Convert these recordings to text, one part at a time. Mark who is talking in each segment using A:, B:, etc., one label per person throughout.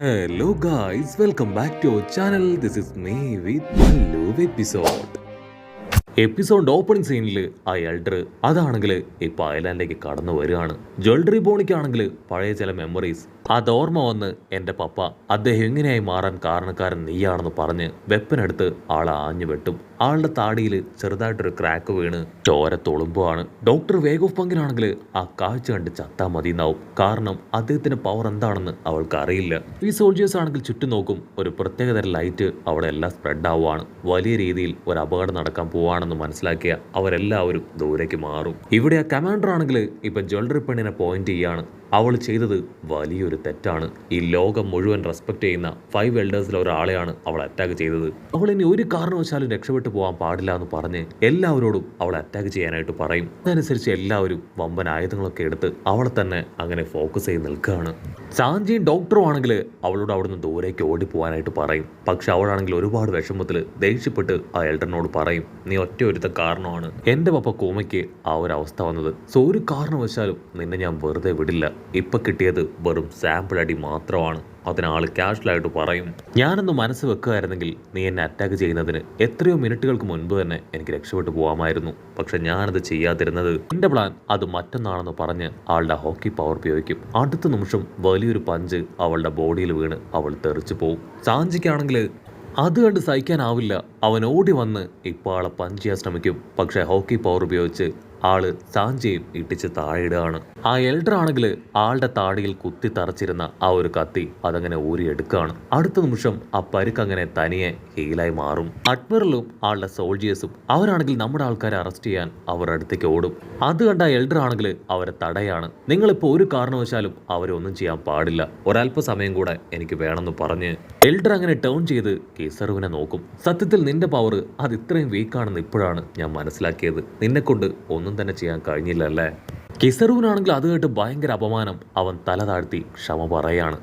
A: Hello guys, welcome back to our channel. This is me with Mallu episode. Episode opening സീനിൽ ആ elder അതാണെങ്കിൽ ഇപ്പൊ ഐലാൻഡിലേക്ക് കടന്നു വരികയാണ്. ജ്വല്ലറി ബോണിക്കാണെങ്കിൽ പഴയ ചില മെമ്മറീസ് അത് ഓർമ്മ വന്ന് എൻ്റെ പപ്പ അദ്ദേഹം എങ്ങനെയായി മാറാൻ കാരണക്കാരൻ നീയാണെന്ന് പറഞ്ഞ് വെപ്പനെടുത്ത് ആളെ ആഞ്ഞു വെട്ടും. ആളുടെ താടിയിൽ ചെറുതായിട്ടൊരു ക്രാക്ക് വീണ് ചോര തുളുമ്പുവാണ്. ഡോക്ടർ വേഗ് ഓഫ് പങ്കിനാണെങ്കിൽ ആ കാഴ്ച കണ്ട് ചത്താ മതി എന്നാവും. കാരണം അദ്ദേഹത്തിന്റെ പവർ എന്താണെന്ന് അവൾക്ക് അറിയില്ല. ഈ സോൾജേഴ്സ് ആണെങ്കിൽ ചുറ്റും നോക്കും. ഒരു പ്രത്യേകതരം ലൈറ്റ് അവിടെ എല്ലാം സ്പ്രെഡ് ആവുകയാണ്. വലിയ രീതിയിൽ ഒരു അപകടം നടക്കാൻ പോവാണെന്ന് മനസ്സിലാക്കിയ അവരെല്ലാവരും ദൂരേക്ക് മാറും. ഇവിടെ ആ കമാൻഡർ ആണെങ്കിൽ ഇപ്പൊ ജ്വല്ലറി പെണ്ണിനെ പോയിന്റ് ചെയ്യാണ്. അവൾ ചെയ്തത് വലിയൊരു തെറ്റാണ്. ഈ ലോകം മുഴുവൻ റെസ്പെക്ട് ചെയ്യുന്ന 5 എൽഡേഴ്സിലെ ഒരാളെയാണ് അവൾ അറ്റാക്ക് ചെയ്തത്. അവൾ ഇനി ഒരു കാരണവശാലും രക്ഷപ്പെട്ടു പോകാൻ പാടില്ല എന്ന് പറഞ്ഞ് എല്ലാവരോടും അവളെ അറ്റാക്ക് ചെയ്യാനായിട്ട് പറയും. അതനുസരിച്ച് എല്ലാവരും വമ്പൻ ആയുധങ്ങളൊക്കെ എടുത്ത് അവളെ തന്നെ അങ്ങനെ ഫോക്കസ് ചെയ്ത് നിൽക്കുകയാണ്. സാഞ്ചിയും ഡോക്ടറും ആണെങ്കിൽ അവളോട് അവിടുന്ന് ദൂരേക്ക് ഓടിപ്പോവാനായിട്ട് പറയും. പക്ഷെ അവളാണെങ്കിൽ ഒരുപാട് വിഷമത്തിൽ ദേഷ്യപ്പെട്ട് ആ എൽഡറിനോട് പറയും, നീ ഒറ്റ ഒരുത്ത കാരണമാണ് എൻ്റെ പപ്പ കോമയ്ക്ക് ആ ഒരു അവസ്ഥ വന്നത്. സോ ഒരു കാരണവശാലും നിന്നെ ഞാൻ വെറുതെ വിടില്ല. ഇപ്പൊ കിട്ടിയത് വെറും സാമ്പിൾ അടി മാത്രമാണ്. അതിനാൾ കാഷ്വലായിട്ട് പറയും, ഞാനൊന്ന് മനസ്സ് വെക്കുകയായിരുന്നെങ്കിൽ നീ എന്നെ അറ്റാക്ക് ചെയ്യുന്നതിന് എത്രയോ മിനിറ്റുകൾക്ക് മുൻപ് തന്നെ എനിക്ക് രക്ഷപ്പെട്ടു പോകാമായിരുന്നു. പക്ഷെ ഞാനത് ചെയ്യാതിരുന്നത് എന്റെ പ്ലാൻ അത് മറ്റൊന്നാണെന്ന് പറഞ്ഞ് ആളുടെ ഹോക്കി പവർ ഉപയോഗിക്കും. അടുത്ത നിമിഷം വലിയൊരു പഞ്ച് അവളുടെ ബോഡിയിൽ വീണ് അവൾ തെറിച്ചു പോവും. സാഞ്ചിക്കാണെങ്കിൽ അത് കണ്ട് സഹിക്കാനാവില്ല. അവൻ ഓടി വന്ന് ഇപ്പോൾ ആളെ പഞ്ച് ചെയ്യാൻ ശ്രമിക്കും. പക്ഷെ ഹോക്കി പവർ ഉപയോഗിച്ച് ആള് സാഞ്ചിയും ഇട്ടിച്ച് താഴെയിടുകയാണ്. ആ എൽഡർ ആണെങ്കിൽ ആളുടെ താടിയിൽ കുത്തി തറച്ചിരുന്ന ആ ഒരു കത്തി അതങ്ങനെ ഊരിയെടുക്കുകയാണ്. അടുത്ത നിമിഷം ആ പരുക്ക് അങ്ങനെ തനിയെ ഹീലായി മാറും. അഡ്മിറലും ആളുടെ സോൾജിയേഴ്സും അവരാണെങ്കിൽ നമ്മുടെ ആൾക്കാരെ അറസ്റ്റ് ചെയ്യാൻ അവരുടെ അടുത്തേക്ക് ഓടും. അത് കണ്ട എൽഡർ ആണെങ്കിൽ അവരെ തടയാണ്. നിങ്ങളിപ്പോൾ ഒരു കാരണവശാലും അവരെ ഒന്നും ചെയ്യാൻ പാടില്ല, ഒരല്പസമയം കൂടെ എനിക്ക് വേണമെന്ന് പറഞ്ഞ് എൽഡർ അങ്ങനെ ടേൺ ചെയ്ത് കിസറുവിനെ നോക്കും. സത്യത്തിൽ നിന്റെ പവർ അത് ഇത്രയും വീക്കാണെന്ന് ഇപ്പോഴാണ് ഞാൻ മനസ്സിലാക്കിയത്. നിന്നെക്കൊണ്ട് ഒന്നും തന്നെ ചെയ്യാൻ കഴിഞ്ഞില്ലല്ലേ. കിസറുവിനാണെങ്കിൽ അത് കേട്ട് ഭയങ്കര അപമാനം. അവൻ തല താഴ്ത്തി ക്ഷമ പറയാണ്.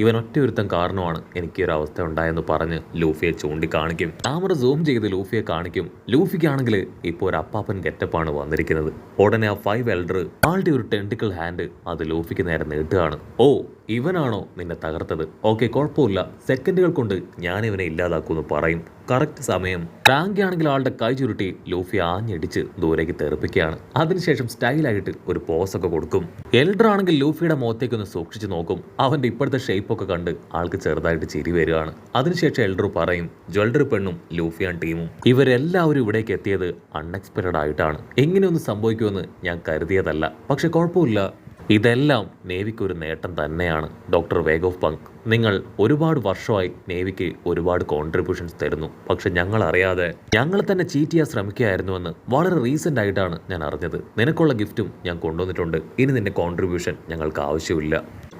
A: ഇവൻ ഒറ്റയൊരുത്തൻ കാരണമാണ് എനിക്ക് ഒരു അവസ്ഥ ഉണ്ടായെന്ന് പറഞ്ഞ് ലൂഫിയെ ചൂണ്ടിക്കാണിക്കും. ക്യാമറ സൂം ചെയ്ത് ലൂഫിയെ കാണിക്കും. ലൂഫിക്കാണെങ്കിൽ ഇപ്പോൾ ഒരു അപ്പാപ്പൻ ഗെറ്റപ്പാണ് വന്നിരിക്കുന്നത്. ഉടനെ ആ 5 എൽഡർ ആളുടെ ഒരു ടെന്റിക്കിൾ ഹാൻഡ് അത് ലൂഫിക്ക് നേരെ നീട്ടുകയാണ്. ഓ, ഇവനാണോ നിന്നെ തകർത്തത്? ഓക്കെ, കുഴപ്പമില്ല, സെക്കൻഡുകൾ കൊണ്ട് ഞാൻ ഇവനെ ഇല്ലാതാക്കുമെന്ന് പറയും. കറക്റ്റ് സമയം റാങ്കി ആണെങ്കിൽ ആളുടെ കൈ ചുരുട്ടി ലൂഫി ആഞ്ഞടിച്ച് ദൂരേക്ക് തെറിപ്പിക്കുകയാണ്. അതിനുശേഷം സ്റ്റൈലായിട്ട് ഒരു പോസൊക്കെ കൊടുക്കും. എൽഡർ ആണെങ്കിൽ ലൂഫിയുടെ മുഖത്തേക്ക് ഒന്ന് സൂക്ഷിച്ച് നോക്കും. അവന്റെ ഇപ്പോഴത്തെ ഷേപ്പൊക്കെ കണ്ട് ആൾക്ക് ചെറുതായിട്ട് ചിരി വരികയാണ്. അതിനുശേഷം എൽഡർ പറയും, ജ്വല്ലറി പെണ്ണും ലൂഫിയാൻ ടീമും ഇവരെല്ലാവരും ഇവിടേക്ക് എത്തിയത് അൺഎക്സ്പെക്റ്റഡ് ആയിട്ടാണ്. എങ്ങനെയൊന്നും സംഭവിക്കുമെന്ന് ഞാൻ കരുതിയതല്ല. പക്ഷെ കുഴപ്പമില്ല, ഇതെല്ലാം നേവിക്ക് ഒരു നേട്ടം തന്നെയാണ്. ഡോക്ടർ വേഗ് ഓഫ് പങ്ക്, നിങ്ങൾ ഒരുപാട് വർഷമായി നേവിക്ക് ഒരുപാട് കോൺട്രിബ്യൂഷൻസ് തരുന്നു. പക്ഷെ ഞങ്ങൾ അറിയാതെ ഞങ്ങളെ തന്നെ ചീറ്റ് ചെയ്യാൻ ശ്രമിക്കുകയായിരുന്നുവെന്ന് വളരെ റീസെന്റ് ആയിട്ടാണ് ഞാൻ അറിഞ്ഞത്. നിനക്കുള്ള ഗിഫ്റ്റും ഞാൻ കൊണ്ടുവന്നിട്ടുണ്ട്. ഇനി നിന്റെ കോൺട്രിബ്യൂഷൻ ഞങ്ങൾക്ക് ആവശ്യമില്ല.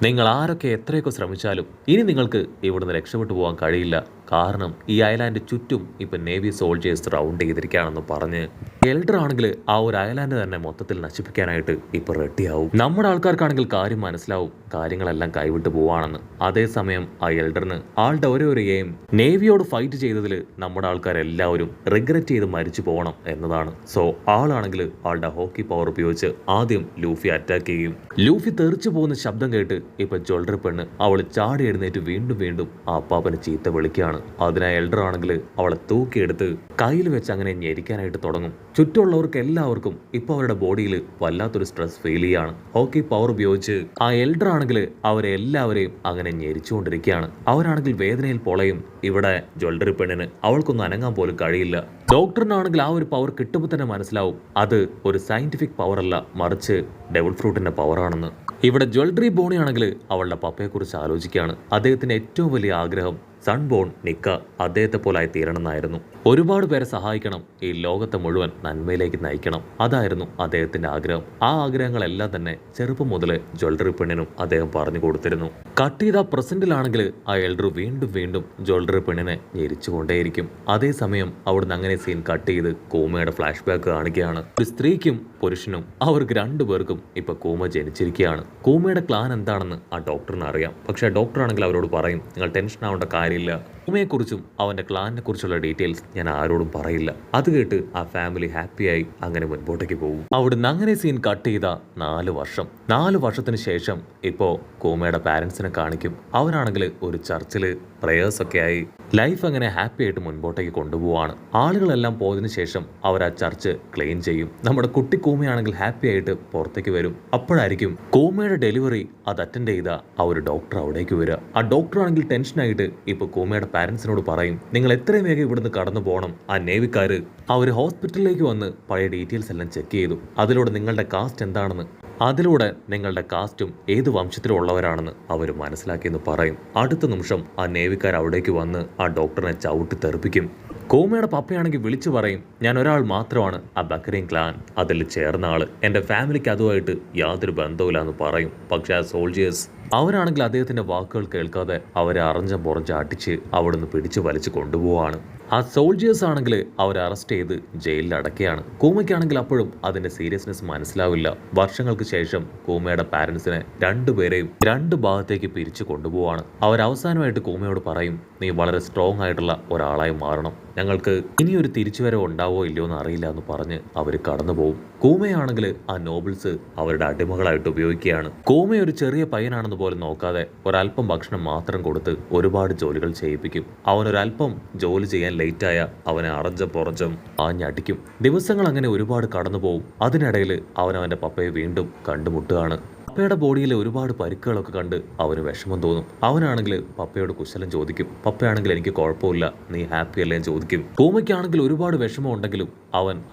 A: നിങ്ങൾ ആരൊക്കെ എത്രയൊക്കെ ശ്രമിച്ചാലും ഇനി നിങ്ങൾക്ക് ഇവിടുന്ന് രക്ഷപ്പെട്ടു പോകാൻ കഴിയില്ല. കാരണം ഈ ഐലാൻഡ് ചുറ്റും ഇപ്പൊ നേവി സോൾജേഴ്സ് റൗണ്ട് ചെയ്തിരിക്കുകയാണെന്ന് പറഞ്ഞ് എൽഡർ ആണെങ്കിൽ ആ ഒരു ഐലാൻഡ് തന്നെ മൊത്തത്തിൽ നശിപ്പിക്കാനായിട്ട് ഇപ്പൊ റെഡിയാവും. നമ്മുടെ ആൾക്കാർക്കാണെങ്കിൽ കാര്യം മനസ്സിലാവും, കാര്യങ്ങളെല്ലാം കൈവിട്ട് പോവാണെന്ന്. അതേസമയം ആ എൽഡറിന് ആളുടെ ഒരു എയിം നേവിയോട് ഫൈറ്റ് ചെയ്തതിൽ നമ്മുടെ ആൾക്കാരെല്ലാവരും റിഗ്രറ്റ് ചെയ്ത് മരിച്ചു പോകണം എന്നതാണ്. സോ ആളാണെങ്കിൽ ആളുടെ ഹോക്കി പവർ ഉപയോഗിച്ച് ആദ്യം ലൂഫി അറ്റാക്ക് ചെയ്യും. ലൂഫി തെറിച്ചു പോകുന്ന ശബ്ദം കേട്ട് ഇപ്പൊ ജ്വല്ലറി പെണ്ണ് അവൾ ചാടി എഴുന്നേറ്റ് വീണ്ടും വീണ്ടും ആ അപ്പാപ്പനെ ചീത്ത വിളിക്കുകയാണ്. അതിനായി എൽഡർ ആണെങ്കിൽ അവളെ തൂക്കിയെടുത്ത് കയ്യിൽ വെച്ച് അങ്ങനെ ഞെരിക്കാനായിട്ട് തുടങ്ങും. ചുറ്റുമുള്ളവർക്ക് എല്ലാവർക്കും ഇപ്പൊ അവരുടെ ബോഡിയിൽ വല്ലാത്തൊരു സ്ട്രെസ് ഫീൽ ചെയ്യാണ്. ഹോക്കി പവർ ഉപയോഗിച്ച് ആ എൽഡർ ആണെങ്കിൽ അവരെ എല്ലാവരെയും അങ്ങനെ ഞെരിച്ചുകൊണ്ടിരിക്കുകയാണ്. അവരാണെങ്കിൽ വേദനയിൽ പൊളയും. ഇവിടെ ജ്വല്ലറി പെണ്ണിന് അവൾക്കൊന്നും അനങ്ങാൻ പോലും കഴിയില്ല. ഡോക്ടറിനാണെങ്കിൽ ആ ഒരു പവർ കിട്ടുമ്പോൾ തന്നെ മനസ്സിലാവും അത് ഒരു സയന്റിഫിക് പവർ അല്ല, മറിച്ച് ഡെവിൾ ഫ്രൂട്ടിന്റെ പവറാണെന്ന്. ഇവിടെ ജ്വല്ലറി ബോണി ആണെങ്കിൽ അവളുടെ പപ്പയെക്കുറിച്ച് ആലോചിക്കുകയാണ്. അദ്ദേഹത്തിന്റെ ഏറ്റവും വലിയ ആഗ്രഹം സൺബോൺ നിക്ക അദ്ദേഹത്തെ പോലായി തീരണമെന്നായിരുന്നു. ഒരുപാട് പേരെ സഹായിക്കണം, ഈ ലോകത്തെ മുഴുവൻ നന്മയിലേക്ക് നയിക്കണം, അതായിരുന്നു അദ്ദേഹത്തിന്റെ ആഗ്രഹം. ആ ആഗ്രഹങ്ങളെല്ലാം തന്നെ ചെറുപ്പം മുതലേ ജ്വല്ലറി പെണ്ണിനും അദ്ദേഹം പറഞ്ഞു കൊടുത്തിരുന്നു. കട്ട് ചെയ്ത പ്രസന്റിലാണെങ്കിൽ ആ എൽഡർ വീണ്ടും വീണ്ടും ജ്വല്ലറി പെണ്ണിനെ ഞെരിച്ചുകൊണ്ടേയിരിക്കും. അതേസമയം അവിടുന്ന് അങ്ങനെ സീൻ കട്ട് ചെയ്ത് കോമയുടെ ഫ്ലാഷ് ബാക്ക് കാണിക്കുകയാണ്. ഒരു സ്ത്രീക്കും പുരുഷനും അവർക്ക് രണ്ടുപേർക്കും ഇപ്പൊ കോമ ജനിച്ചിരിക്കുകയാണ്. കോമയുടെ ക്ലാൻ എന്താണെന്ന് ആ ഡോക്ടറിന് അറിയാം. പക്ഷെ ഡോക്ടർ ആണെങ്കിൽ അവരോട് പറയും, നിങ്ങൾ ടെൻഷൻ ആവേണ്ട കാര്യമില്ല, കോമയെക്കുറിച്ചും അവൻ്റെ ക്ലാനിനെ കുറിച്ചുള്ള ഡീറ്റെയിൽസ് ഞാൻ ആരോടും പറയില്ല. അത് കേട്ട് ആ ഫാമിലി ഹാപ്പിയായി അങ്ങനെ മുൻപോട്ടേക്ക് പോകും. അവിടുന്ന് അങ്ങനെ സീൻ കട്ട് ചെയ്ത 4 വർഷത്തിന് ശേഷം ഇപ്പോൾ കോമയുടെ പാരൻസിനെ കാണിക്കും. അവരാണെങ്കിൽ ഒരു ചർച്ചിൽ പ്രേയേഴ്സൊക്കെ ആയി ലൈഫ് അങ്ങനെ ഹാപ്പി ആയിട്ട് മുൻപോട്ടേക്ക് കൊണ്ടുപോവാണ്. ആളുകളെല്ലാം പോയതിനു ശേഷം അവർ ആ ചർച്ച് ക്ലീൻ ചെയ്യും. നമ്മുടെ കുട്ടി കോമയാണെങ്കിൽ ഹാപ്പി ആയിട്ട് പുറത്തേക്ക് വരും. അപ്പോഴായിരിക്കും കോമയുടെ ഡെലിവറി അത് അറ്റൻഡ് ചെയ്ത ആ ഒരു ഡോക്ടർ അവിടേക്ക് വരിക. ആ ഡോക്ടർ ആണെങ്കിൽ ടെൻഷനായിട്ട് ഇപ്പോൾ കോമയുടെ പാരൻസിനോട് പറയും, നിങ്ങൾ എത്രയും വേഗം ഇവിടുന്ന് കടന്നു പോകണം. ആ നേവിക്കാർ അവർ ഹോസ്പിറ്റലിലേക്ക് വന്ന് പഴയ ഡീറ്റെയിൽസ് എല്ലാം ചെക്ക് ചെയ്തു. അതിലൂടെ നിങ്ങളുടെ കാസ്റ്റ് എന്താണെന്ന്, അതിലൂടെ നിങ്ങളുടെ കാസ്റ്റും ഏത് വംശത്തിലുള്ളവരാണെന്ന് അവർ മനസ്സിലാക്കിയെന്ന് പറയും. അടുത്ത നിമിഷം ആ നേവിക്കാർ അവിടേക്ക് വന്ന് ആ ഡോക്ടറിനെ ചവിട്ടി തെറിപ്പിക്കും. കോമയുടെ പപ്പയാണെങ്കിൽ വിളിച്ചു പറയും, ഞാൻ ഒരാൾ മാത്രമാണ് ആ ബക്കറിയൻ ക്ലാൻ, അതിൽ ചേർന്ന ആൾ. എൻ്റെ ഫാമിലിക്ക് അതുമായിട്ട് യാതൊരു ബന്ധവുമില്ല എന്ന് പറയും. പക്ഷേ ആ സോൾജിയേഴ്സ് അവരാണെങ്കിൽ അദ്ദേഹത്തിൻ്റെ വാക്കുകൾ കേൾക്കാതെ അവരെ അറിഞ്ഞ പുറഞ്ഞ് അടിച്ച് അവിടുന്ന് പിടിച്ചു വലിച്ചു കൊണ്ടുപോവാണ്. ആ സോൾജിയേഴ്സ് ആണെങ്കിൽ അവരെ അറസ്റ്റ് ചെയ്ത് ജയിലിൽ അടക്കുകയാണ്. കൂമയ്ക്കാണെങ്കിൽ അപ്പോഴും അതിൻ്റെ സീരിയസ്നെസ് മനസ്സിലാവില്ല. വർഷങ്ങൾക്ക് ശേഷം കൂമയുടെ പാരൻസിനെ രണ്ടുപേരെയും 2 ഭാഗത്തേക്ക് പിരിച്ചു കൊണ്ടുപോവാണ്. അവരവസാനമായിട്ട് കൂമയോട് പറയും, നീ വളരെ സ്ട്രോങ് ആയിട്ടുള്ള ഒരാളായി മാറണം, ഞങ്ങൾക്ക് ഇനിയൊരു തിരിച്ചുവരവ് ഉണ്ടാവോ ഇല്ലയോ എന്ന് അറിയില്ല എന്ന് പറഞ്ഞ് അവർ കടന്നു പോകും. കൂമയാണെങ്കിൽ ആ നോബിൾസ് അവരുടെ അടിമകളായിട്ട് ഉപയോഗിക്കുകയാണ്. കൂമ ഒരു ചെറിയ പയ്യനാണെന്ന് പോലും നോക്കാതെ ഒരല്പം ഭക്ഷണം മാത്രം കൊടുത്ത് ഒരുപാട് ജോലികൾ ചെയ്യിപ്പിക്കും. അവനൊരല്പം ജോലി ചെയ്യാൻ ലേറ്റായ അവനെ അറഞ്ചം പുറഞ്ചം ആഞ്ഞടിക്കും. ദിവസങ്ങൾ അങ്ങനെ ഒരുപാട് കടന്നു പോകും. അതിനിടയിൽ അവൻ്റെ പപ്പയെ വീണ്ടും കണ്ടുമുട്ടുകയാണ്. പപ്പയുടെ ബോഡിയിലെ ഒരുപാട് പരിക്കുകളൊക്കെ കണ്ട് അവന് വിഷമം തോന്നും. അവനാണെങ്കിൽ പപ്പയോട് കുശലം ചോദിക്കും. പപ്പയാണെങ്കിൽ എനിക്ക് കുഴപ്പമില്ല, നീ ഹാപ്പി അല്ലേ ചോദിക്കും. കൂമയ്ക്കാണെങ്കിൽ ഒരുപാട് വിഷമം ഉണ്ടെങ്കിലും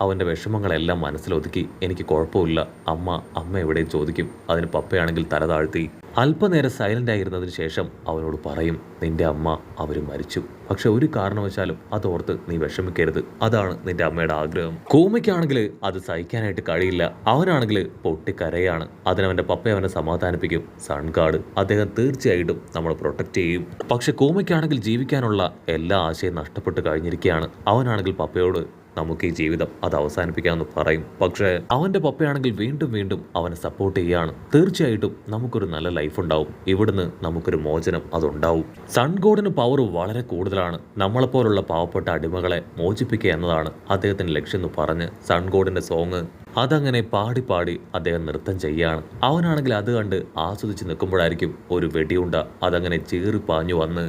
A: അവൻ്റെ വിഷമങ്ങളെല്ലാം മനസ്സിലൊതുക്കി എനിക്ക് കുഴപ്പമില്ല, അമ്മ എവിടെയും ചോദിക്കും. അതിന് പപ്പയാണെങ്കിൽ തല താഴ്ത്തി അല്പനേരം സൈലന്റ് ആയിരുന്നതിന് ശേഷം അവനോട് പറയും, നിന്റെ അമ്മ അവർ മരിച്ചു, പക്ഷെ ഒരു കാരണവശാലും അതോർത്ത് നീ വിഷമിക്കരുത്, അതാണ് നിന്റെ അമ്മയുടെ ആഗ്രഹം. കൂമയ്ക്കാണെങ്കിൽ അത് സഹിക്കാനായിട്ട് കഴിയില്ല. അവനാണെങ്കിൽ പൊട്ടിക്കരയാണ്. അതിനവൻ്റെ പപ്പ അവനെ സമാധാനിപ്പിക്കും. സൺഗാർഡ് അദ്ദേഹം തീർച്ചയായിട്ടും നമ്മൾ പ്രൊട്ടക്റ്റ് ചെയ്യും. പക്ഷെ കൂമയ്ക്കാണെങ്കിൽ ജീവിക്കാനുള്ള എല്ലാ ആശയം നഷ്ടപ്പെട്ട് കഴിഞ്ഞിരിക്കുകയാണ്. അവനാണെങ്കിൽ പപ്പയോട് നമുക്ക് ഈ ജീവിതം അത് അവസാനിപ്പിക്കാമെന്ന് പറയും. പക്ഷേ അവൻ്റെ പപ്പയാണെങ്കിൽ വീണ്ടും അവനെ സപ്പോർട്ട് ചെയ്യുകയാണ്. തീർച്ചയായിട്ടും നമുക്കൊരു നല്ല ലൈഫ് ഉണ്ടാവും, ഇവിടുന്ന് നമുക്കൊരു മോചനം അതുണ്ടാവും. സൺഗോഡിന് പവർ വളരെ കൂടുതലാണ്. നമ്മളെപ്പോലുള്ള പാവപ്പെട്ട അടിമകളെ മോചിപ്പിക്കുക എന്നതാണ് അദ്ദേഹത്തിൻ്റെ ലക്ഷ്യം എന്ന് പറഞ്ഞ് സൺഗോഡിൻ്റെ സോങ് അതങ്ങനെ പാടി അദ്ദേഹം നൃത്തം ചെയ്യാണ്. അവനാണെങ്കിൽ അത് കണ്ട് ആസ്വദിച്ച് നിൽക്കുമ്പോഴായിരിക്കും ഒരു വെടിയുണ്ട അതങ്ങനെ ചീറി പാഞ്ഞു വന്ന്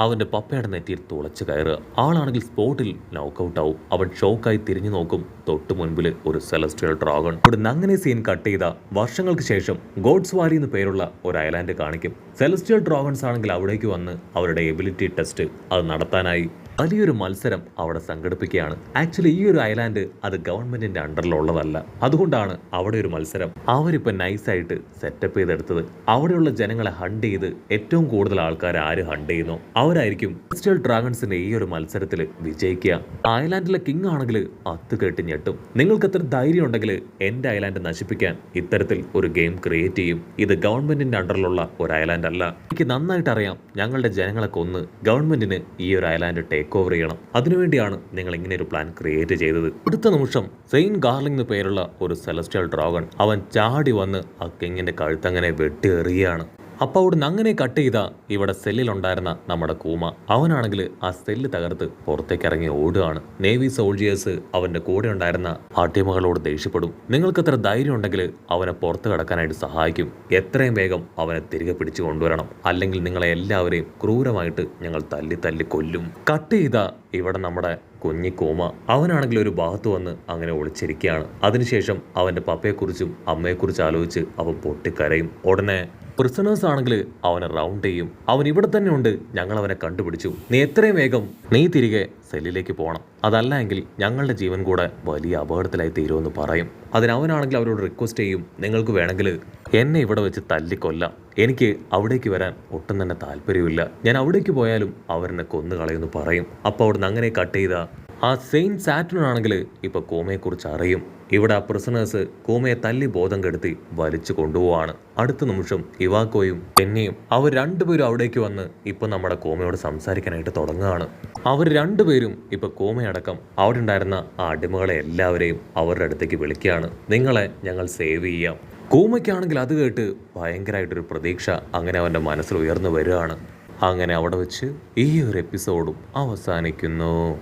A: അവൻ്റെ പപ്പയുടെ നെറ്റിയിൽ തുളച്ച് കയറുക. ആളാണെങ്കിൽ സ്പോട്ടിൽ നോക്കൗട്ട് ആവും. അവൻ ഷോക്കായി തിരിഞ്ഞു നോക്കും. തൊട്ടു മുൻപിൽ ഒരു സെലസ്ട്രിയൽ ഡ്രാഗൺ. ഇവിടുന്ന് അങ്ങനെ സീൻ കട്ട് ചെയ്ത വർഷങ്ങൾക്ക് ശേഷം ഗോഡ്സ് വാലി എന്ന് പേരുള്ള ഒരു ഐലാൻഡ് കാണിക്കും. സെലസ്ട്രിയൽ ഡ്രാഗൺസ് ആണെങ്കിൽ അവിടേക്ക് വന്ന് അവരുടെ എബിലിറ്റി ടെസ്റ്റ് അത് നടത്താനായി വലിയൊരു മത്സരം അവിടെ സംഘടിപ്പിക്കുകയാണ്. ആക്ച്വലി ഈ ഒരു ഐലാൻഡ് അത് ഗവൺമെന്റിന്റെ അണ്ടറിലുള്ളതല്ല, അതുകൊണ്ടാണ് അവിടെ ഒരു മത്സരം അവരിപ്പോൾ നൈസായിട്ട് സെറ്റപ്പ് ചെയ്തെടുത്തത്. അവിടെയുള്ള ജനങ്ങളെ ഹണ്ട് ചെയ്ത് ഏറ്റവും കൂടുതൽ ആൾക്കാരെ ആര് ഹണ്ട് ചെയ്യുന്നോ അവരായിരിക്കും സെലസ്ട്രിയൽ ഡ്രാഗൺസിന്റെ ഈ ഒരു മത്സരത്തിൽ വിജയിക്കുക. ഐലാൻഡിലെ കിങ് ആണെങ്കിൽ അത് കേട്ട് ഞെട്ടും. നിങ്ങൾക്ക് എത്ര ധൈര്യം ഉണ്ടെങ്കിൽ എൻ്റെ ഐലാൻഡ് നശിപ്പിക്കാൻ ഇത്തരത്തിൽ ഒരു ഗെയിം ക്രിയേറ്റ് ചെയ്യും? ഇത് ഗവൺമെന്റിന്റെ അണ്ടറിലുള്ള ഒരു ഐലാൻഡ് അല്ല. എനിക്ക് നന്നായിട്ട് അറിയാം, ഞങ്ങളുടെ ജനങ്ങളെ കൊന്ന് ഗവൺമെന്റിന് ഈ ഒരു ഐലാൻഡ് ടേക്ക് ഓവർ ചെയ്യണം. അതിനുവേണ്ടിയാണ് നിങ്ങൾ ഇങ്ങനെ ഒരു പ്ലാൻ ക്രിയേറ്റ് ചെയ്തത്. അടുത്ത നിമിഷം സെയിൻ ഗാർലിംഗ് എന്ന് പേരുള്ള ഒരു സെലസ്ട്രിയൽ ഡ്രാഗൺ അവൻ ചാടി വന്ന് ആ കിങ്ങിന്റെ കഴുത്തങ്ങനെ വെട്ടിയെറിയാണ്. അപ്പോൾ അവിടുന്ന് അങ്ങനെ കട്ട് ചെയ്ത ഇവിടെ സെല്ലിലുണ്ടായിരുന്ന നമ്മുടെ കൂമ അവനാണെങ്കിൽ ആ സെല്ല് തകർത്ത് പുറത്തേക്ക് ഇറങ്ങി ഓടുകയാണ്. നേവി സോൾജിയേഴ്സ് അവൻ്റെ കൂടെ ഉണ്ടായിരുന്ന അടിമകളോട് ദേഷ്യപ്പെടും. നിങ്ങൾക്ക് എത്ര ധൈര്യം ഉണ്ടെങ്കിൽ അവനെ പുറത്ത് കടക്കാനായിട്ട് സഹായിക്കും, എത്രയും വേഗം അവനെ തിരികെ പിടിച്ചു കൊണ്ടുവരണം, അല്ലെങ്കിൽ നിങ്ങളെ എല്ലാവരെയും ക്രൂരമായിട്ട് ഞങ്ങൾ തല്ലി കൊല്ലും. കട്ട് ചെയ്ത ഇവിടെ നമ്മുടെ കുഞ്ഞിക്കോമ അവനാണെങ്കിൽ ഒരു ഭാഗത്ത് വന്ന് അങ്ങനെ ഒളിച്ചിരിക്കുകയാണ്. അതിനുശേഷം അവൻ്റെ പപ്പയെക്കുറിച്ചും അമ്മയെക്കുറിച്ചും ആലോചിച്ച് അവൻ പൊട്ടിക്കരയും. ഉടനെ പ്രിസണേഴ്സ് ആണെങ്കിൽ അവനെ റൗണ്ട് ചെയ്യും. അവൻ ഇവിടെ തന്നെ ഉണ്ട്, ഞങ്ങൾ അവനെ കണ്ടുപിടിച്ചു, നീ എത്രയും വേഗം തിരികെ സെല്ലിലേക്ക് പോകണം, അതല്ല എങ്കിൽ ഞങ്ങളുടെ ജീവൻ കൂടെ വലിയ അപകടത്തിലായി തീരുമെന്ന് പറയും. അതിനവനാണെങ്കിൽ അവരോട് റിക്വസ്റ്റ് ചെയ്യും, നിങ്ങൾക്ക് വേണമെങ്കിൽ എന്നെ ഇവിടെ വെച്ച് തല്ലിക്കൊല്ലാം, എനിക്ക് അവിടേക്ക് വരാൻ ഒട്ടും തന്നെ താല്പര്യമില്ല, ഞാൻ അവിടേക്ക് പോയാലും അവരെന്നെ കൊന്നു കളയുമെന്ന് പറയും. അപ്പോൾ അവിടുന്ന് അങ്ങനെ കട്ട് ചെയ്ത ആ സെയിൻറ്റ് സാറ്റർൺ ആണെങ്കിൽ ഇപ്പോൾ കോമയെക്കുറിച്ച് അറിയും. ഇവിടെ ആ പ്രിസണേഴ്സ് കോമയെ തല്ലി ബോധം കെടുത്തി വലിച്ചു കൊണ്ടുപോവാണ്. അടുത്ത നിമിഷം ഇവാക്കോയും എന്നെയും അവർ രണ്ടുപേരും അവിടേക്ക് വന്ന് ഇപ്പൊ നമ്മുടെ കോമയോട് സംസാരിക്കാനായിട്ട് തുടങ്ങുകയാണ്. അവർ രണ്ടുപേരും ഇപ്പൊ കോമയടക്കം അവിടെ ഉണ്ടായിരുന്ന ആ അടിമകളെ എല്ലാവരെയും അവരുടെ അടുത്തേക്ക് വിളിക്കുകയാണ്. നിങ്ങളെ ഞങ്ങൾ സേവ് ചെയ്യാം. കോമയ്ക്കാണെങ്കിൽ അത് കേട്ട് ഭയങ്കരമായിട്ടൊരു പ്രതീക്ഷ അങ്ങനെ അവൻ്റെ മനസ്സിൽ ഉയർന്നു വരികയാണ്. അങ്ങനെ അവിടെ വെച്ച് ഈ ഒരു എപ്പിസോഡും അവസാനിക്കുന്നു.